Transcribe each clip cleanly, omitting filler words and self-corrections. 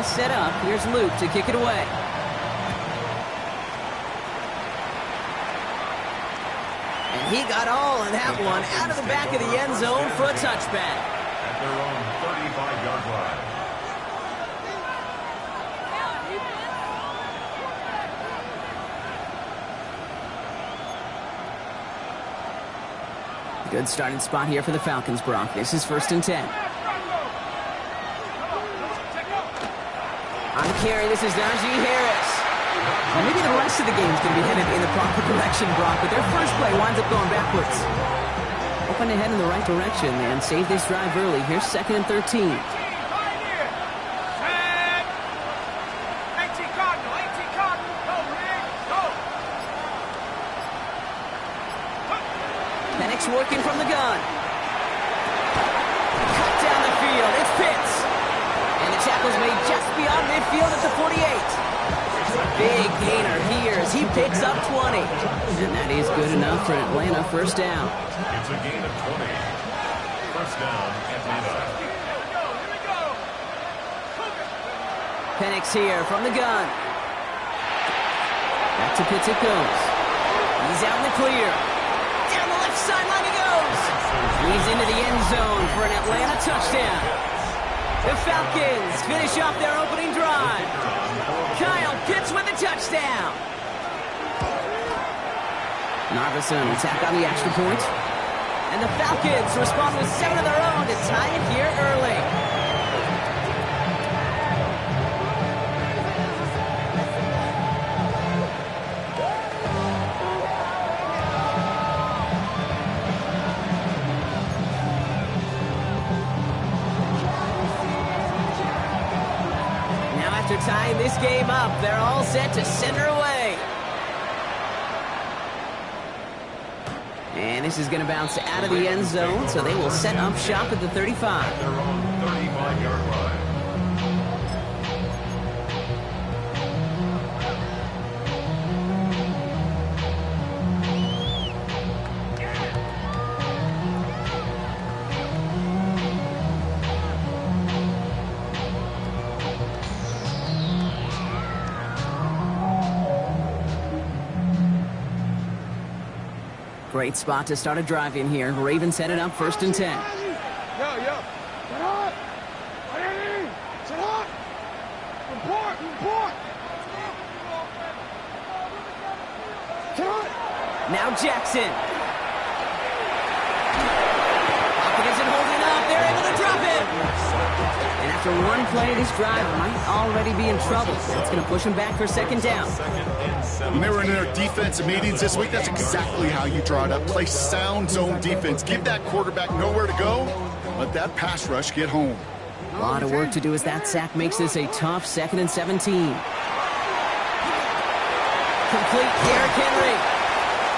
set up. Here's Luke to kick it away. And he got all of that one out of the back of the end zone for a touchback. At their own 35-yard line. Good starting spot here for the Falcons, Brock. This is 1st and 10. On the carry, this is Najee Harris. And maybe the rest of the game is going to be headed in the proper direction, Brock, but their first play winds up going backwards. Hoping to head in the right direction and save this drive early. Here's 2nd and 13. Working from the gun. Cut down the field. It's Pitts. And the tackle's made just beyond midfield at the 48. Big gainer here as he picks up 20. And that is good enough for Atlanta. First down. It's a gain of 20. First down, Atlanta. Penix here from the gun. Back to Pitts it goes. He's out in the clear. Down the left sideline he goes. He's into the end zone for an Atlanta touchdown. The Falcons finish off their opening drive. Kyle Pitts with a touchdown. Narveson attack on the extra point. And the Falcons respond with 7 of their own to tie it here early. After tying this game up, they're all set to send her away. And this is going to bounce out of the end zone, so they will set up shop at the 35. At their own 35-yard line. Great spot to start a drive in here. Ravens set it up 1st and 10. Yo. Set up. Set up. Report. Set up. Now Jackson. Pocket isn't holding up. They're able to drop it. And after one play, this drive might already be in trouble. That's going to push them back for 2nd down. When they were in their defensive meetings this week, that's exactly how you draw it up. Play sound zone defense. Give that quarterback nowhere to go. Let that pass rush get home. A lot of work to do as that sack makes this a tough 2nd and 17. Complete Derrick Henry.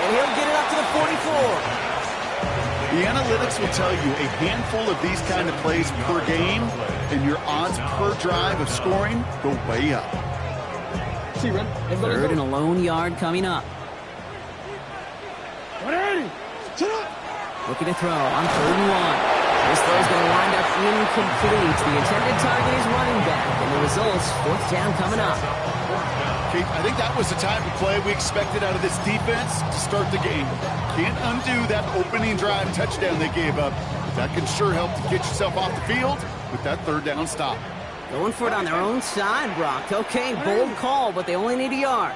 And he'll get it up to the 44. The analytics will tell you a handful of these kind of plays per game, and your odds per drive of scoring go way up. 3rd and a lone yard coming up. Looking to throw on 3rd and 1. This throw is going to wind up incomplete. The intended target is running back, and the results, 4th down coming up. Kate, I think that was the type of play we expected out of this defense to start the game. Can't undo that opening drive touchdown they gave up. That can sure help to get yourself off the field with that 3rd down stop. Going for it on their own side, Brock. Okay, bold call, but they only need a yard.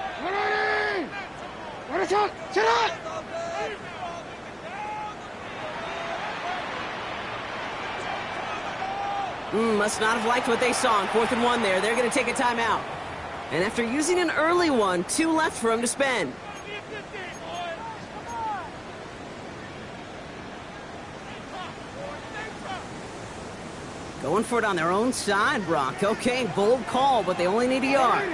Must not have liked what they saw on 4th and 1 there. They're going to take a timeout. And after using an early one, 2 left for him to spend. Going for it on their own side, Brock. Okay, bold call, but they only need a yard.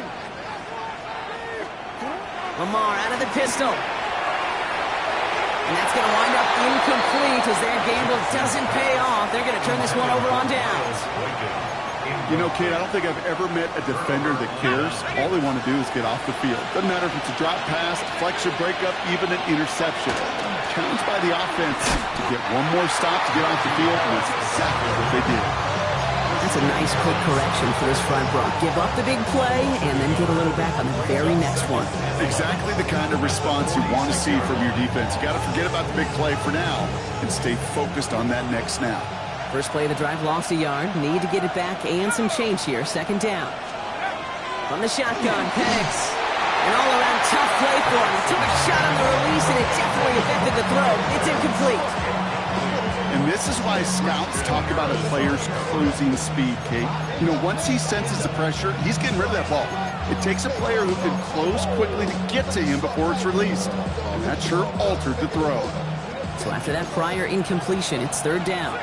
Lamar out of the pistol. And that's going to wind up incomplete as their gamble doesn't pay off. They're going to turn this one over on downs. You know, kid, I don't think I've ever met a defender that cares. All they want to do is get off the field. Doesn't matter if it's a drop pass, deflection, breakup, even an interception. Challenged by the offense to get one more stop to get off the field, and that's exactly what they did. That's a nice quick correction for this front Brock. Give up the big play and then get a little back on the very next one. Exactly the kind of response you want to see from your defense. You got to forget about the big play for now and stay focused on that next snap. First play of the drive lost a yard. Need to get it back and some change here. Second down. From the shotgun, Penix. An all-around tough play for him. He took a shot on the release, and it definitely affected the throw. It's incomplete. And this is why scouts talk about a player's closing speed, Kate. You know, once he senses the pressure, he's getting rid of that ball. It takes a player who can close quickly to get to him before it's released. And that sure altered the throw. So after that prior incompletion, it's third down.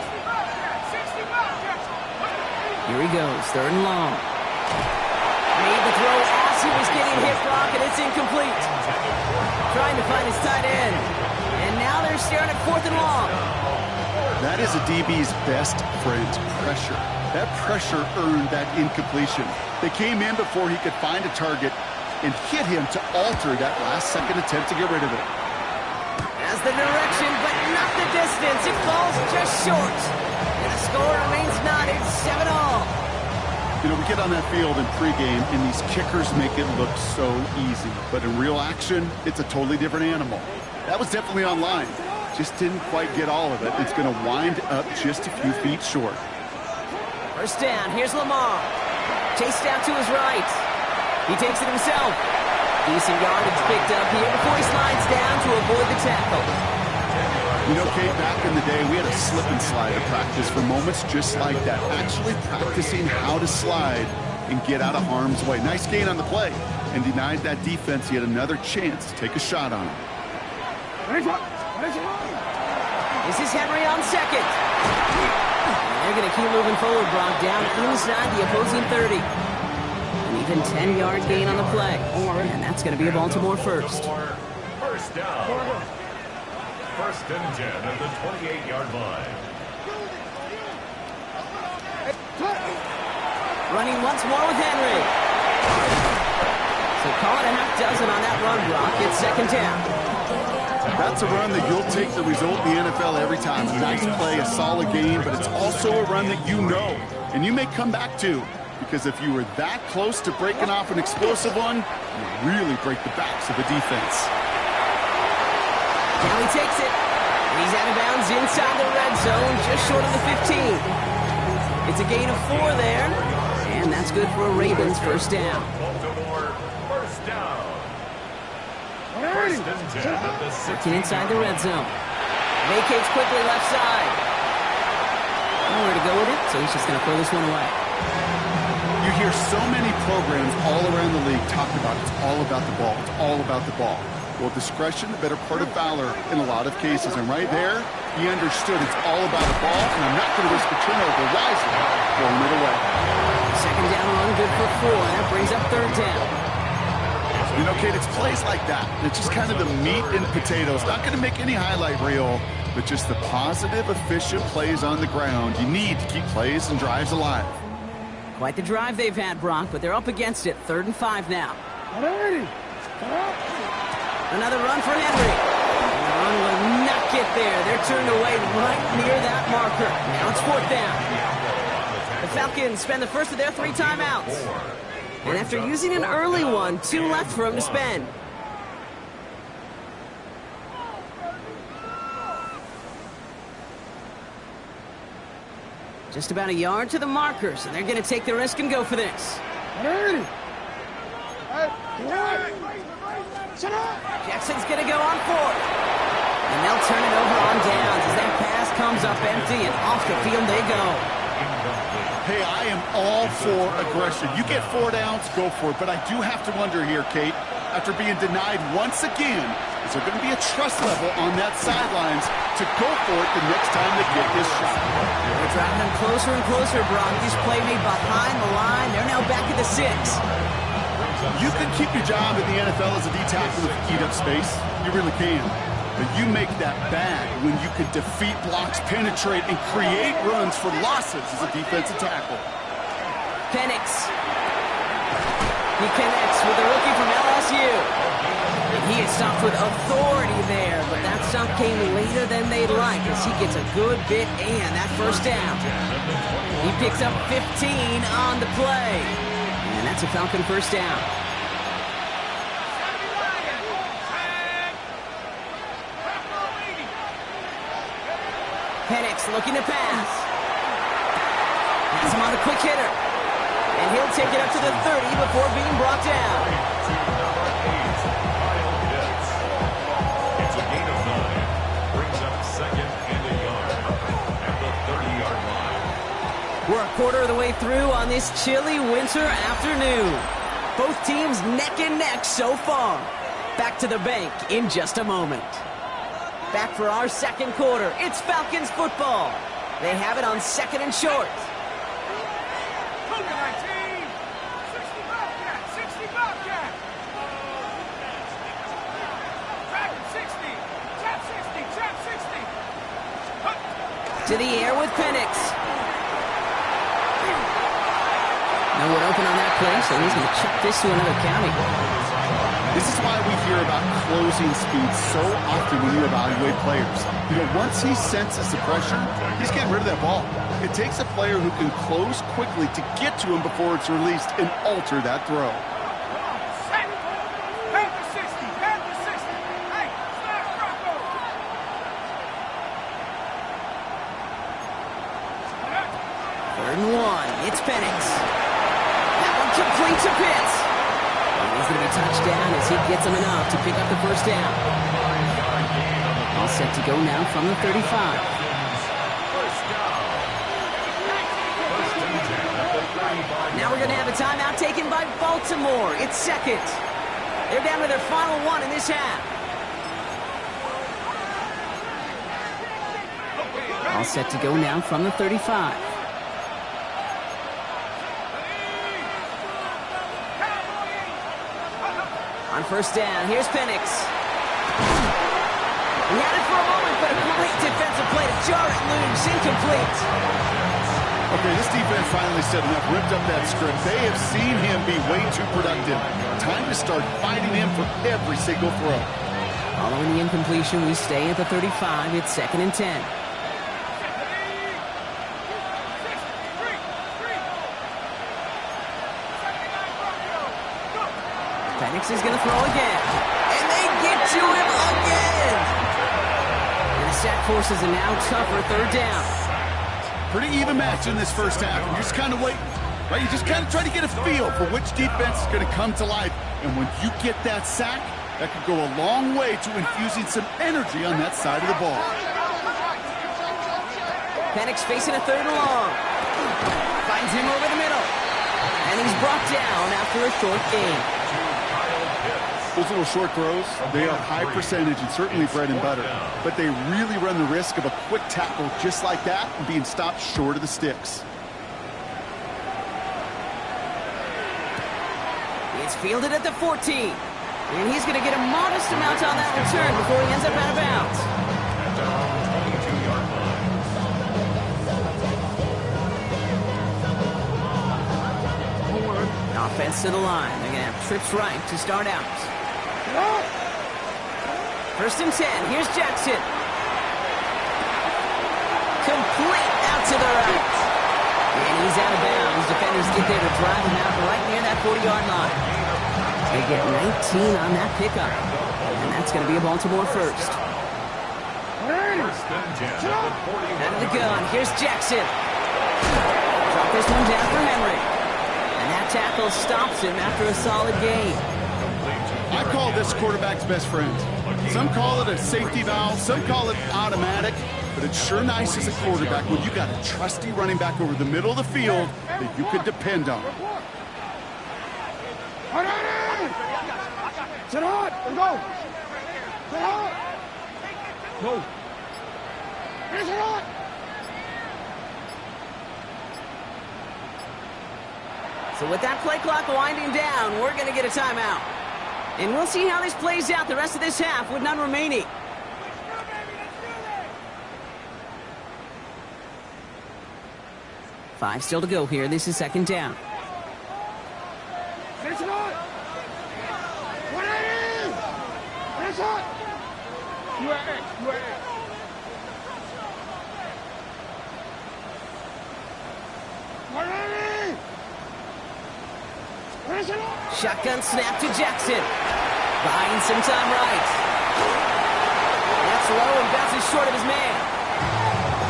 Here he goes, third and long. Made the throw as he was getting hit, Brock, and it's incomplete. Trying to find his tight end. And now they're staring at fourth and long. That is a DB's best friend, pressure. That pressure earned that incompletion. They came in before he could find a target and hit him to alter that last-second attempt to get rid of it. Has the direction, but not the distance. It falls just short. And the score remains knotted, 7-all. You know, we get on that field in pregame, and these kickers make it look so easy. But in real action, it's a totally different animal. That was definitely online. Just didn't quite get all of it. It's going to wind up just a few feet short. First down, here's Lamar. Chased out to his right. He takes it himself. Decent yardage picked up here before he slides down to avoid the tackle. You know, Kate, back in the day, we had a slip and slide at practice for moments just like that. Actually practicing how to slide and get out of harm's way. Nice gain on the play, and denied that defense yet another chance to take a shot on him. This is Henry on second. They're going to keep moving forward, Brock, down inside the opposing 30. An even 10-yard gain on the play. And that's going to be a Baltimore first. First down. First and 10 at the 28-yard line. Running once more with Henry. So call it a half dozen on that run, Brock. It's second down. That's a run that you'll take the result in the NFL every time. A nice play, a solid game, but it's also a run that you know, and you may come back to, because if you were that close to breaking off an explosive one, you really break the backs of the defense. Kelly takes it. He's out of bounds inside the red zone, just short of the 15. It's a gain of 4 there, and that's good for a Ravens first down. Baltimore first down. First and 10 at the 6. Working inside the red zone. Vacates quickly left side. Nowhere to go with it, so he's just going to throw this one away. You hear so many programs all around the league talk about it's all about the ball. It's all about the ball. Well, discretion, the better part of valor in a lot of cases. And right there, he understood it's all about the ball, and I'm not going to risk a turnover wisely, throwing it away. Second down run, good for 4. That brings up third down. You know, Kate, it's plays like that. It's just kind of the meat and potatoes. Not going to make any highlight reel, but just the positive, efficient plays on the ground. You need to keep plays and drives alive. Quite the drive they've had, Brock, but they're up against it. 3rd and 5 now. Another run for Henry. And the run will not get there. They're turned away right near that marker. Now it's 4th down. The Falcons spend the first of their 3 timeouts. And after using an early one, 2 left for him to spend. Just about a yard to the markers, and they're going to take the risk and go for this. Jackson's going to go on 4th. And they'll turn it over on downs as that pass comes up empty, and off the field they go. Hey, I am all for aggression. You get 4 downs, go for it. But I do have to wonder here, Kate, after being denied once again, is there going to be a trust level on that sidelines to go for it the next time they get this shot? They're driving them closer and closer, Brock. These play made behind the line. They're now back at the 6. You can keep your job in the NFL as a D tackle if you eat up space. You really can. But you make that bad when you can defeat blocks, penetrate, and create runs for losses as a defensive tackle. Penix. He connects with the rookie from LSU. And he is stopped with authority there, but that stop came later than they'd like as he gets a good bit and that first down. He picks up 15 on the play. And that's a Falcon first down. Penix looking to pass. Has him on the quick hitter. And he'll take it up to the 30 before being brought down. It's a gain of 9. Brings up second and a yard at the 30-yard line. We're a quarter of the way through on this chilly winter afternoon. Both teams neck and neck so far. Back to the bank in just a moment. Back for our second quarter. It's Falcons football. They have it on second and short. To the air with Penix. No one open on that play, so he's going to check this to another county. This is why we hear about closing speed so often when you evaluate players. You know, once he senses the pressure, he's getting rid of that ball. It takes a player who can close quickly to get to him before it's released and alter that throw. Third and 1. It's Penix. That one complete to Pitts. He's going to be touched down as he gets him enough to pick up the first down. All set to go now from the 35. Now we're going to have a timeout taken by Baltimore. It's second. They're down to their final one in this half. All set to go now from the 35. On first down, here's Penix. He had it for a moment, but a great defensive play to jar it loose. Incomplete. Okay, this defense finally said enough, ripped up that script. They have seen him be way too productive. Time to start fighting him for every single throw. Following the incompletion, we stay at the 35. It's second and 10. Penix is going to throw again. And they get to him again. And the sack forces a now tougher third down. Pretty even match in this first half. You're just kind of waiting, right? You just kind of try to get a feel for which defense is going to come to life. And when you get that sack, that could go a long way to infusing some energy on that side of the ball. Penix facing a third and long. Finds him over the middle. And he's brought down after a short gain. Those little short throws, they are high percentage and certainly bread and butter. But they really run the risk of a quick tackle just like that and being stopped short of the sticks. It's fielded at the 14. And he's going to get a modest amount on that return before he ends up out of bounds. Offense to the line. They're going to have trips right to start out. First and 10. Here's Jackson. Complete out to the right. And he's out of bounds. Defenders get there to drive him out right near that 40-yard line. They get 19 on that pickup. And that's going to be a Baltimore first. Out of the gun. Here's Jackson. Drop this one down for Henry. And that tackle stops him after a solid gain. I call this quarterback's best friend. Some call it a safety valve, some call it automatic, but it's sure nice as a quarterback when you got a trusty running back over the middle of the field that you could depend on. Sit hard and go. Sit hard. Go. Finish it hard. So with that play clock winding down, we're going to get a timeout. And we'll see how this plays out the rest of this half with none remaining. Five still to go here. This is second down. Finish it hard. 180. Shotgun snap to Jackson. Buying some time right. That's low and bounces short of his man.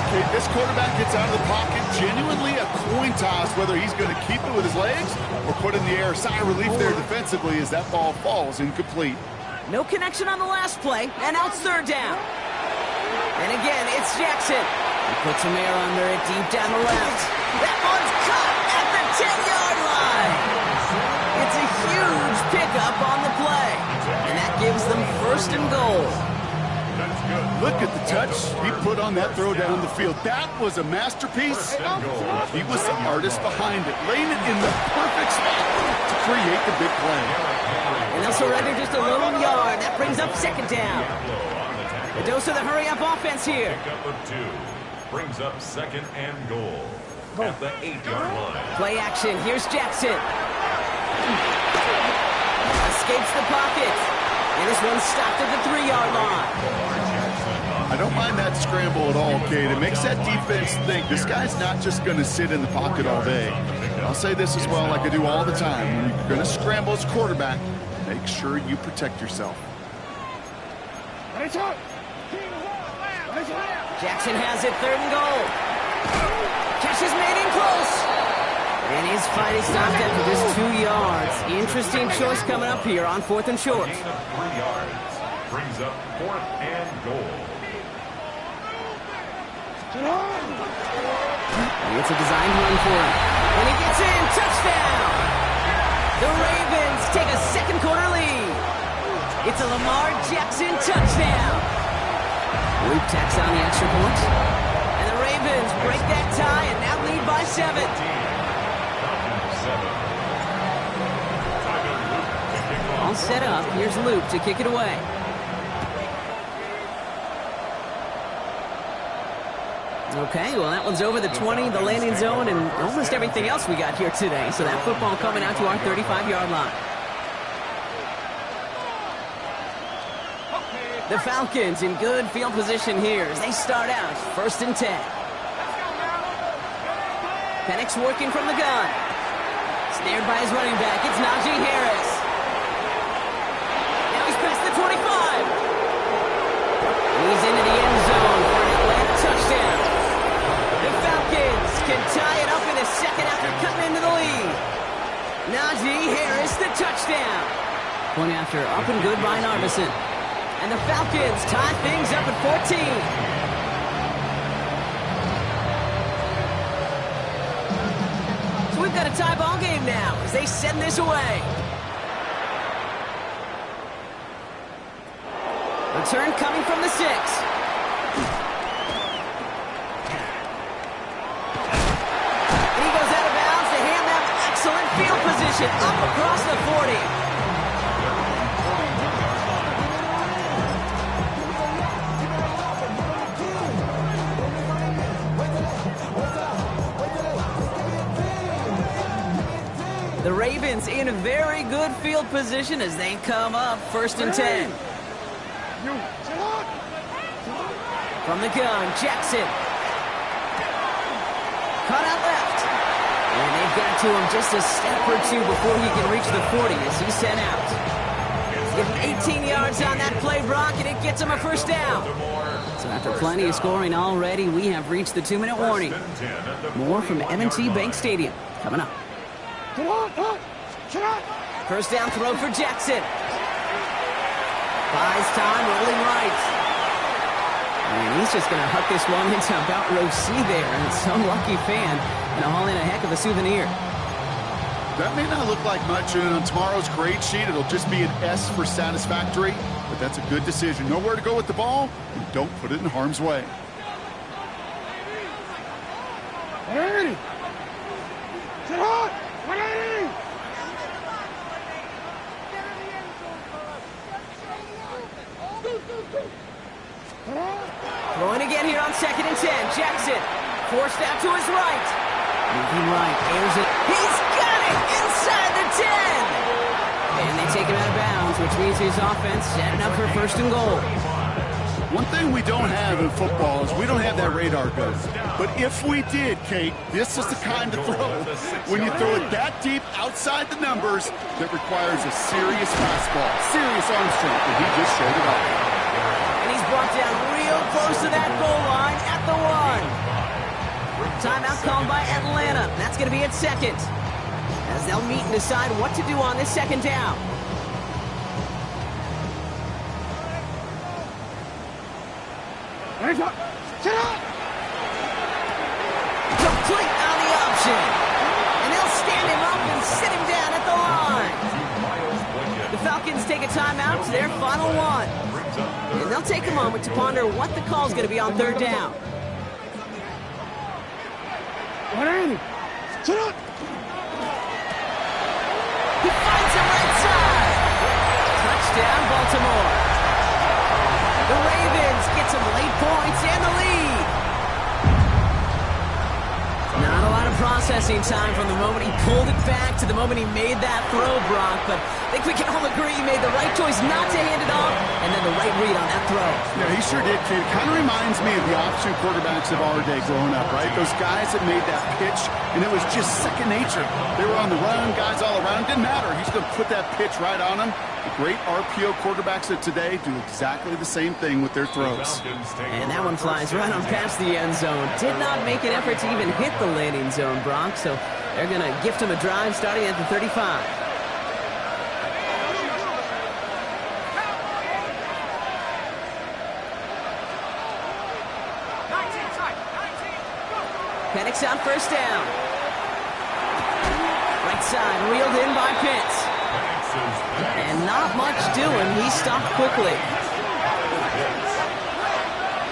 Okay, this quarterback gets out of the pocket. Genuinely a coin toss whether he's going to keep it with his legs or put in the air. Sigh of relief there defensively as that ball falls incomplete. No connection on the last play, and now it's third down. And again, it's Jackson. He puts some air under it deep down the left. That one's caught at the 10-yard line. It's a huge pickup on the play, and that gives them first and goal. Look at the touch he put on that throw down the field. That was a masterpiece. He was the artist behind it, laying it in the perfect spot to create the big play. And they'll surrender just a lone yard. That brings up second down. A dose of the hurry-up offense here. Pickup of 2 brings up second and goal at the 8-yard line. Play action. Here's Jackson. Escapes the pocket. And this one's stopped at the 3-yard line. I don't mind that scramble at all, Kate. It makes that defense think this guy's not just going to sit in the pocket all day. I'll say this as well, like I do all the time. When you're going to scramble as quarterback, make sure you protect yourself. Jackson has it, third and goal. Catch is made in close. And his fight is stopped after just 2 yards. Interesting choice coming up here on 4th and short. Gain of 3 yards brings up 4th and goal. It's a designed run for him. And he gets in, touchdown! The Ravens take a second quarter lead. It's a Lamar Jackson touchdown. Luke tacks on the extra point. And the Ravens break that tie and now lead by 7. All set up. Here's Luke to kick it away. Okay, well, that one's over the 20, the landing zone, and almost everything else we got here today. So that football coming out to our 35-yard line. The Falcons in good field position here as they start out 1st and 10. Penix working from the gun. Snared by his running back. It's Najee Harris. Now he's past the 25. He's into the end zone for an Atlanta touchdown. The Falcons can tie it up in a second after cutting into the lead. Najee Harris, the touchdown. Point after up and good by Arbison. And the Falcons tie things up at 14. So we've got a tie ball game now as they send this away. Return coming from the 6. And he goes out of bounds to hand them excellent field position up across the 40. The Ravens in a very good field position as they come up 1st and 10. From the gun, Jackson. Caught out left. And they've got to him just a step or 2 before he can reach the 40 as he's sent out. Give him 18 yards on that play, Brock, and it gets him a first down. So after plenty of scoring already, we have reached the 2-minute warning. More from M&T Bank Stadium coming up. First down throw for Jackson. Buys time, rolling right. And he's just going to huck this one into about row C there. And some lucky fan going to haul in a heck of a souvenir. That may not look like much, and on tomorrow's grade sheet, it'll just be an S for satisfactory. But that's a good decision. Know where to go with the ball, and don't put it in harm's way. Ready. Sit hot. 180. Throwing again here on 2nd and 10. Jackson forced out to his right. Moving right, airs it. He's got it inside the 10. And they take him out of bounds which means his offense setting up for first and goal. One thing we don't have in football is we don't have that radar gun. But if we did, Kate, this is the kind of throw, when you throw it that deep outside the numbers, that requires a serious fastball, serious arm strength, and he just showed it off. And he's brought down real close to that goal line at the 1. Timeout called by Atlanta. That's going to be at second, as they'll meet and decide what to do on this second down. Sit up! Complete on the option. And they'll stand him up and sit him down at the line. The Falcons take a timeout to their final 1. And they'll take a moment to ponder what the call is going to be on third down. What are you? Sit up! He finds him right side. Touchdown, Baltimore. The Ravens get some late points and the lead. Not a lot of processing time from the moment he pulled it back to the moment he made that throw, Brock. But I think we can all agree he made the right choice not to hand it off, and then the right read on that throw. Yeah, he sure did, Kate. It kind of reminds me of the option quarterbacks of our day growing up, right? Those guys that made that pitch, and it was just second nature. They were on the run, guys all around. Didn't matter. He's going to put that pitch right on them. The great RPO quarterbacks of today do exactly the same thing with their throws. And that one flies right on past the end zone. Did not make an effort to even hit the landing zone, Brock. So they're going to gift him a drive starting at the 35. Penix on first down. Right side, reeled in by Pitts. And not much doing. He stopped quickly.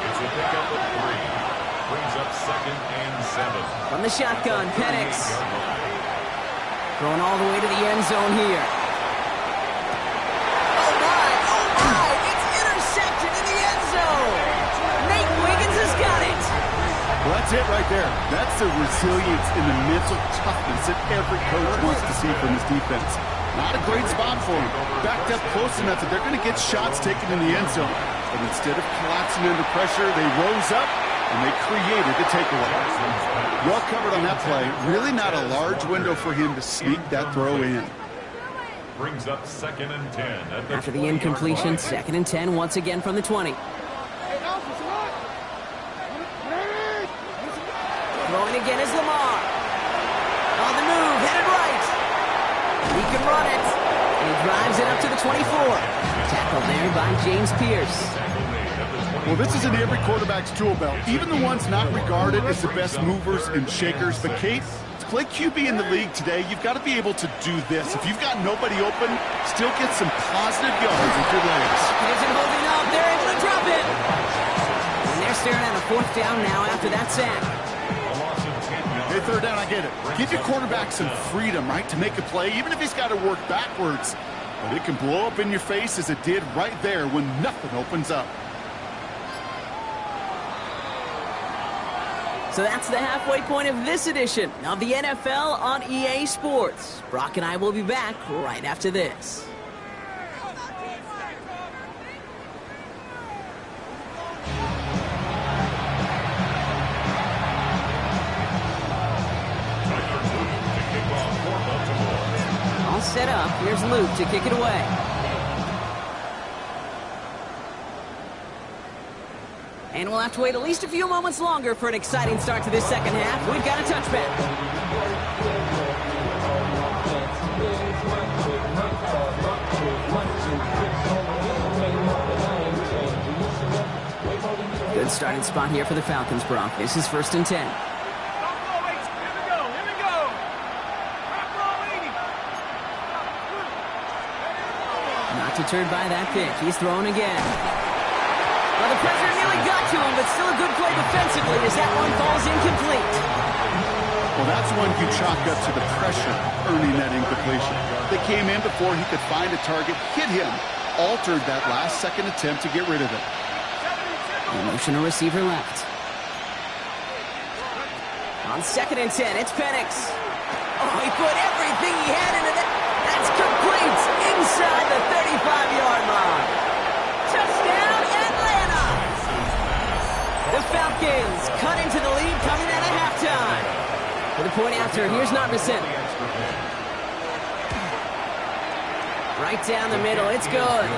It's a pickup of 3. Brings up 2nd and 7. From the shotgun, Penix. Throwing all the way to the end zone here. Oh my, it's intercepted in the end zone. Nate Wiggins has got it. Well, that's it right there. That's the resilience and the mental toughness that every coach wants to see from his defense. Not a great spot for him. Backed up close enough that they're going to get shots taken in the end zone. But instead of collapsing under pressure, they rose up and they created the takeaway. Well covered on that play. Really not a large window for him to sneak that throw in. Brings up 2nd and 10. After the incompletion, 2nd and 10 once again from the 20. Throwing again is Lamar. On the move, headed right. He can run it. And he drives it up to the 24. Tackled there by James Pierce. Well, this is in every quarterback's tool belt. Even the ones not regarded as the best movers and shakers. But, Kate, to play QB in the league today, you've got to be able to do this. If you've got nobody open, still get some positive yards with your legs. He isn't holding up. They're able to drop it. And they're staring at a 4th down now after that sack. Hey, 3rd down, I get it. Give your quarterback some freedom, right, to make a play, even if he's got to work backwards. But it can blow up in your face as it did right there when nothing opens up. So that's the halfway point of this edition of the NFL on EA Sports. Brock and I will be back right after this. All set up. Here's Luke to kick it away. And we'll have to wait at least a few moments longer for an exciting start to this second half. We've got a touchback. Good starting spot here for the Falcons, Brock. This is 1st and 10. Not deterred by that pitch. He's throwing again. Well, the pressure nearly got to him, but still a good play defensively as that one falls incomplete. Well, that's one you chalk up to the pressure earning that incompletion. They came in before he could find a target, hit him, altered that last-second attempt to get rid of it. Motion a receiver left. On 2nd and 10, it's Penix. Oh, he put everything he had into that. That's complete inside the 35-yard line. Touchdown, Atlanta! The Falcons cut into the lead coming out of halftime. For the point after, here's Narbison. Right down the middle, it's good.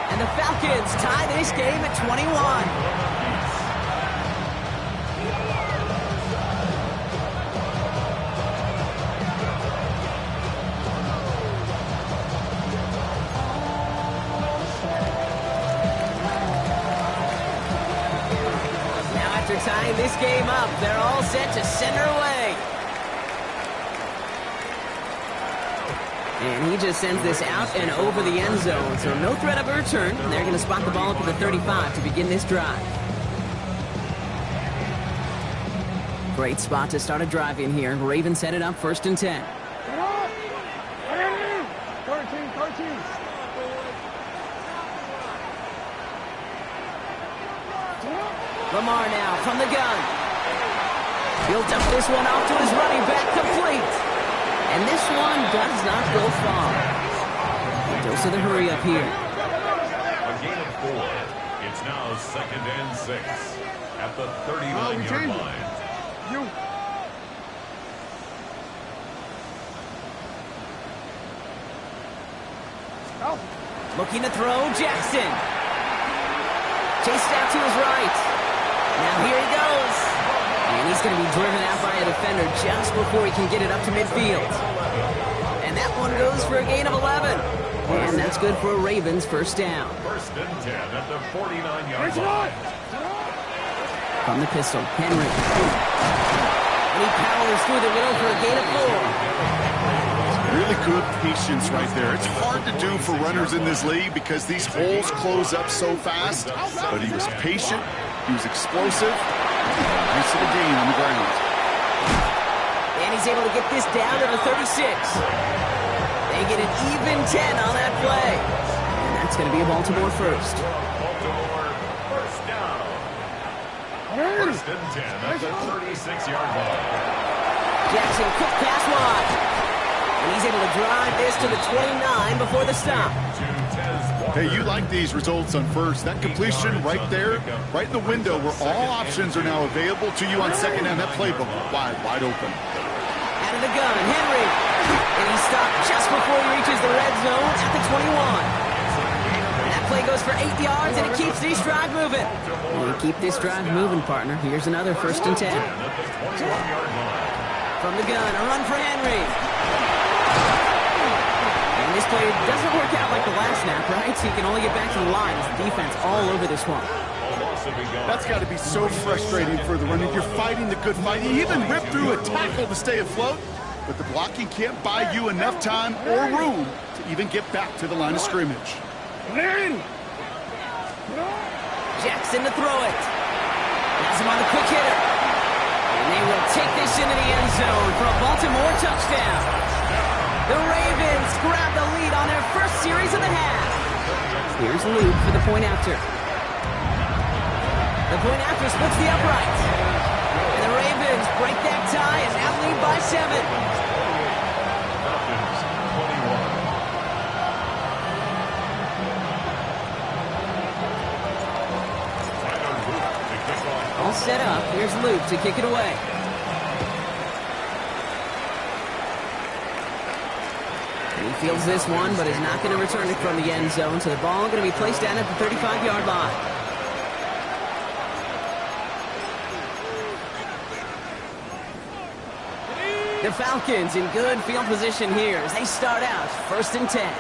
And the Falcons tie this game at 21. Tying this game up, they're all set to send her away. And he just sends this out and over the end zone, so no threat of a return. They're going to spot the ball up at the 35 to begin this drive. Great spot to start a drive in here. Ravens set it up 1st and 10. 13. Lamar now from the gun. He'll dump this one off to his running back, complete. And this one does not go far. A dose of the hurry up here. A gain of 4. It's now 2nd and 6 at the 39-yard line. Looking to throw, Jackson. Chased out to his right. Now here he goes. And he's going to be driven out by a defender just before he can get it up to midfield. And that one goes for a gain of 11. And that's good for a Ravens first down. 1st and 10 at the 49-yard line. From the pistol, Henry. And he powers through the middle for a gain of 4. Really good patience right there. It's hard to do for runners in this league because these holes close up so fast. But he was patient. He was explosive. Nice little gain on the ground. And he's able to get this down to the 36. They get an even 10 on that play. And that's going to be a Baltimore first. Baltimore first down. 1st and 10 at the 36-yard line. Jackson, quick pass wide. And he's able to drive this to the 29 before the stop. Hey, you like these results on first. That completion right there, right in the window where all options are now available to you on second down. That playbook wide open. Out of the gun, Henry. And he stopped just before he reaches the red zone at the 21. And that play goes for 8 yards, and it keeps this drive moving. We'll keep this drive moving, partner. Here's another 1st and 10. From the gun, a run for Henry. This play doesn't work out like the last snap, right? So he can only get back to the line. The defense all over this one. That's got to be so frustrating for the runner. You're fighting the good fight. You even ripped through a tackle to stay afloat, but the blocking can't buy you enough time or room to even get back to the line of scrimmage. Jackson to throw it. Has him on the quick hitter. And they will take this into the end zone for a Baltimore touchdown. The Ravens grab the lead on their first series of the half. Here's Luke for the point after. The point after splits the upright. And the Ravens break that tie and now lead by 7. All set up. Here's Luke to kick it away. He fields this one, but is not going to return it from the end zone, so the ball going to be placed down at the 35-yard line. The Falcons in good field position here as they start out 1st and 10.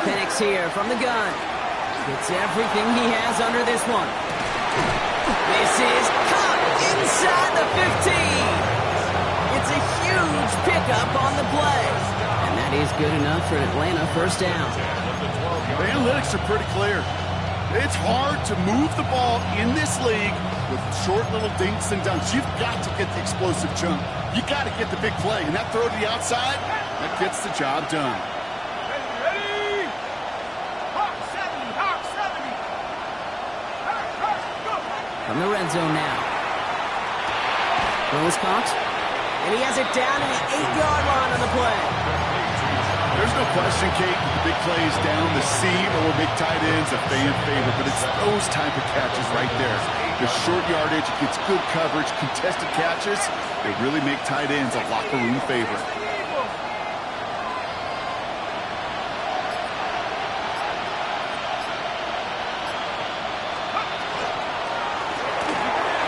Penix here from the gun. Gets everything he has under this one. This is caught inside the 15. It's a huge pickup on the play. And that is good enough for an Atlanta first down. The analytics are pretty clear. It's hard to move the ball in this league with short little dinks and dunks. You've got to get the explosive jump. You got to get the big play. And that throw to the outside, that gets the job done. From the red zone now. Throw is caught. And he has it down to the 8-yard line on the play. There's no question, Kate, the big plays down the seam or big tight ends a fan favorite, but it's those type of catches right there. The short yardage, gets good coverage, contested catches, they really make tight ends a locker room favorite.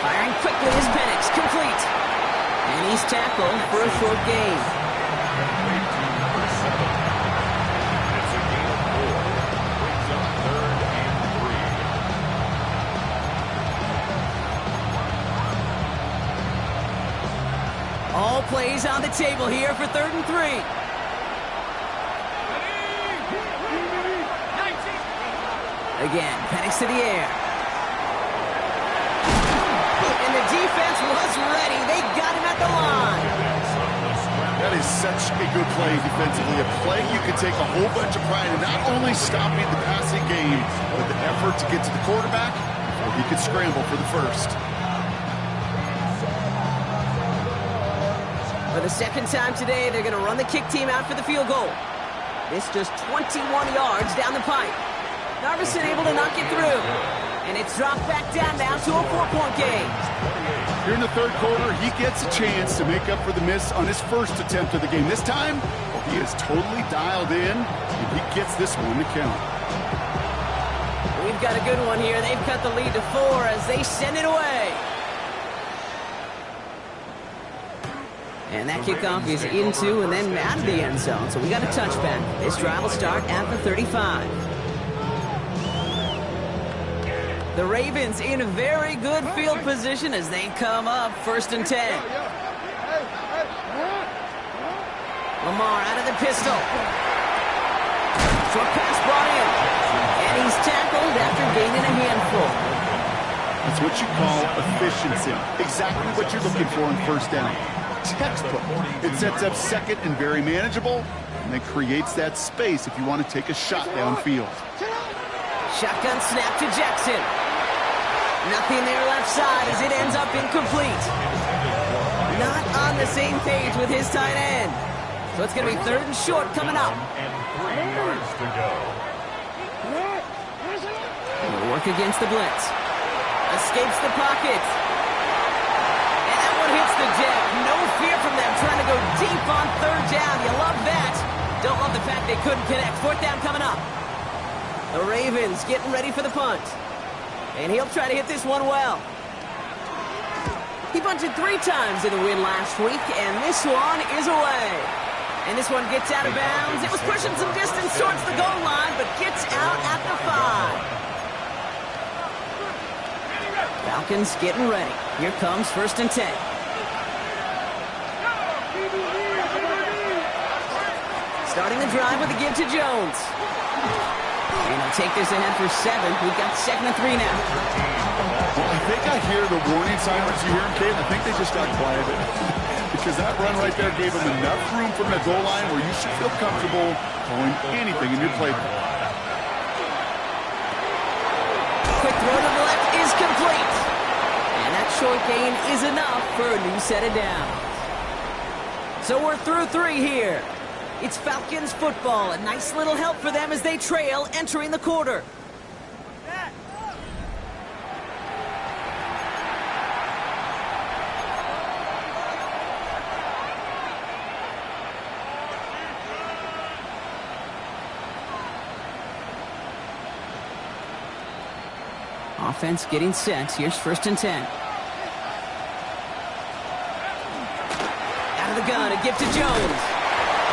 Firing quickly is Penix, complete. And he's tackled for a short gain. It's a gain of 4. Brings up 3rd and 3. All plays on the table here for 3rd and 3. Again, Penix to the air. And the defense was ready. They got him at the line. That is such a good play defensively. A play you can take a whole bunch of pride in not only stopping the passing game, but the effort to get to the quarterback before he could scramble for the first. For the second time today, they're going to run the kick team out for the field goal. This just 21 yards down the pipe. Narveson able to knock it through. And it's dropped back down now to a 4-point game. Here in the third quarter, he gets a chance to make up for the miss on his first attempt of the game. This time, he is totally dialed in, and he gets this one to count. We've got a good one here. They've cut the lead to 4 as they send it away. And that kickoff is into and then out of the end zone. So we got a touchback. This drive will start at the 35. The Ravens in very good field position as they come up 1st and 10. Lamar out of the pistol. Short pass brought in. And he's tackled after gaining a handful. That's what you call efficiency. Exactly what you're looking for in first down. Textbook. It sets up second and very manageable, and then creates that space if you want to take a shot downfield. Shotgun snap to Jackson. Nothing there left side as it ends up incomplete. Not on the same page with his tight end. So it's going to be 3rd and short coming up. And 3 yards to go. He'll work against the blitz. Escapes the pocket. And that one hits the deck. No fear from them trying to go deep on 3rd down. You love that. Don't love the fact they couldn't connect. 4th down coming up. The Ravens getting ready for the punt. And he'll try to hit this one well. He punted 3 times in the win last week, and this one is away. And this one gets out of bounds. It was pushing some distance towards the goal line, but gets out at the 5. Falcons getting ready. Here comes 1st and 10. Starting the drive with a give to Jones. And he'll take this ahead for 7. We've got 2nd and 3 now. Well, I think I hear the warning sirens you hear, Kate. I think they just got quieted. Because that run right there gave them enough room from the goal line where you should feel comfortable calling anything in your playbook. Quick throw to the left is complete. And that short gain is enough for a new set of downs. So we're through 3 here. It's Falcons football. A nice little help for them as they trail entering the quarter. Offense getting set. Here's 1st and 10. Out of the gun, a gift to Jones.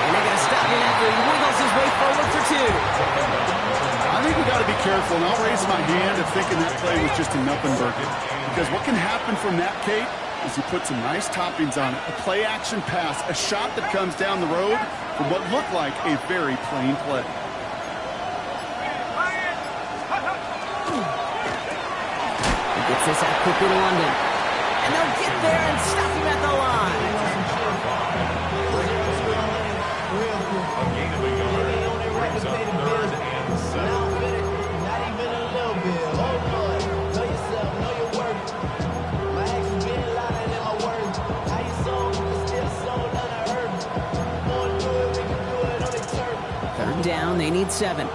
And they're going to stop him after he wiggles his way forward for 2. I think we got to be careful, and I'll raise my hand of thinking that play was just a nothing burger. Because what can happen from that, Kate, is you put some nice toppings on it. A play-action pass, a shot that comes down the road from what looked like a very plain play. He gets this out quickly to London. And they'll get there and stop him at the line. A gain of a yard. Brings up 3rd and 7. Not even a little bit. Hold on. Know yourself. Know your worth. lead 7.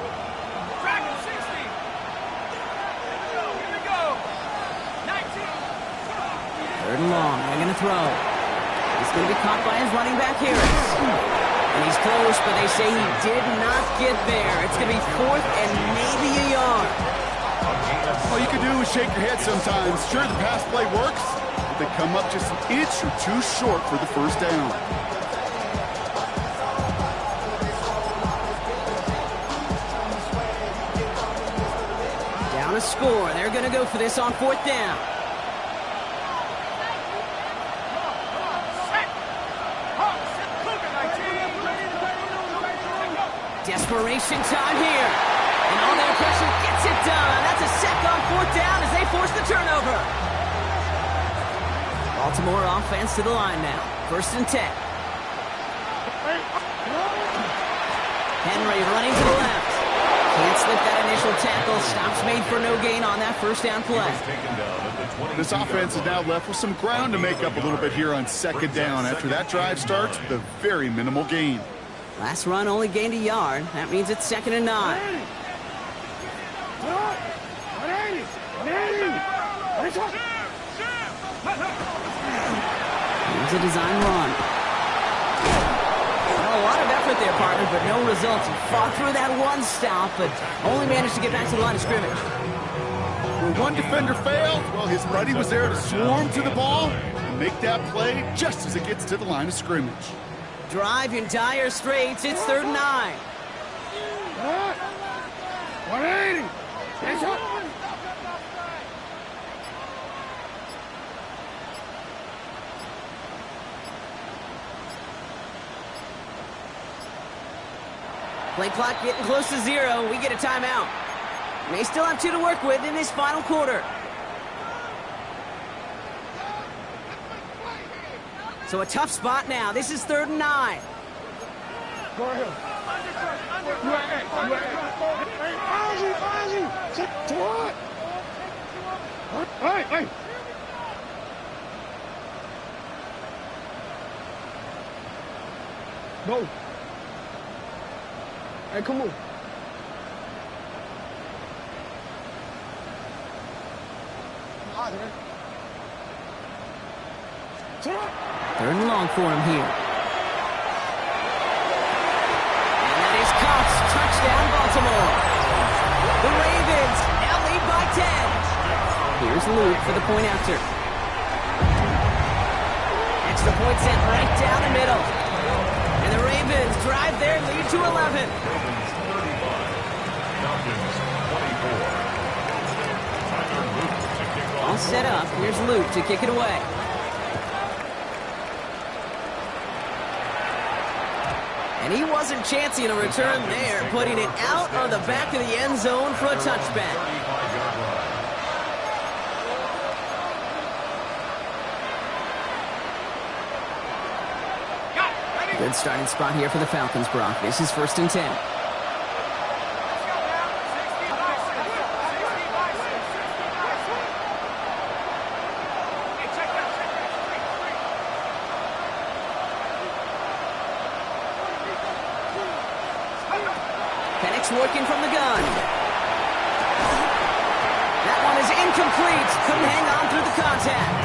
Third and long. They're going to throw. He's going to be caught by his running back, Harris. And he's close, but they say he did not get there. It's going to be 4th and maybe a yard. All you can do is shake your head sometimes. Sure, the pass play works, but they come up just an inch or two short for the first down. Down a score. They're going to go for this on 4th down. Desperation time here. And all their pressure gets it done. That's a sack on 4th down as they force the turnover. Baltimore offense to the line now. 1st and 10. Henry running to the left. Can't slip that initial tackle. Stops made for no gain on that 1st down play. This offense is now left with some ground to make up a little bit here on 2nd down. After that drive starts, the very minimal gain. Last run only gained a yard. That means it's 2nd and 9. Here's a design run. Well, a lot of effort there, partner, but no results. He fought through that one stop, but only managed to get back to the line of scrimmage. Where one defender failed, well, his buddy was there to swarm to the ball and make that play just as it gets to the line of scrimmage. Drive in dire straits. It's 3rd and 9. 180. Play clock getting close to 0. We get a timeout. May still have 2 to work with in this final quarter. So a tough spot now. This is 3rd and 9. Go ahead. Hey. Go. Hey, come on. Third and long for him here. And that is caught. Touchdown, Baltimore. The Ravens now lead by 10. Here's Luke for the point after. Extra point sent right down the middle. And the Ravens drive their lead to 11. All set up. Here's Luke to kick it away. And he wasn't chancing a return there, putting it out on the back of the end zone for a touchback. Good starting spot here for the Falcons, Brock. This is 1st and 10. Working from the gun. That one is incomplete. Couldn't hang on through the contact.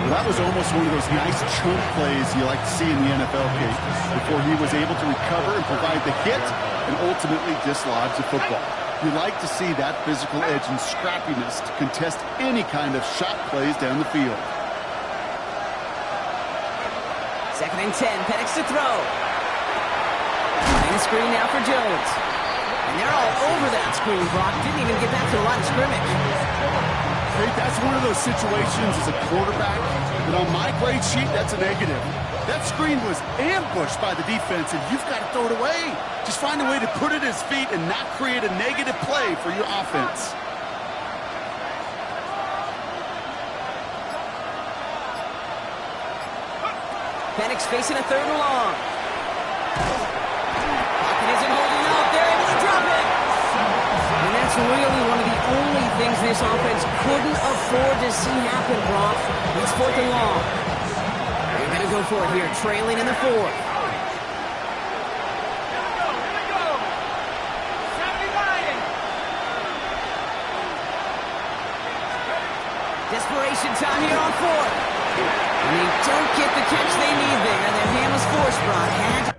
Well, that was almost one of those nice chunk plays you like to see in the NFL, Kate, before he was able to recover and provide the hit and ultimately dislodge the football. You like to see that physical edge and scrappiness to contest any kind of shot plays down the field. 2nd and 10. Penix to throw. Running screen now for Jones. And they're all over that screen, Brock. Didn't even get back to the line of scrimmage. Hey, that's one of those situations as a quarterback that on my grade sheet, that's a negative. That screen was ambushed by the defense, and you've got to throw it away. Just find a way to put it at his feet and not create a negative play for your offense. Penix facing a 3rd and long. Pocket isn't holding up. They're able to drop it. And that's really one of the only things this offense couldn't afford to see happen, Brock. It's 4th and long. They're going to go for it here, trailing in the 4th. Desperation time here on fourth. And they don't get the catch they need there. Their hand was forced, Brock.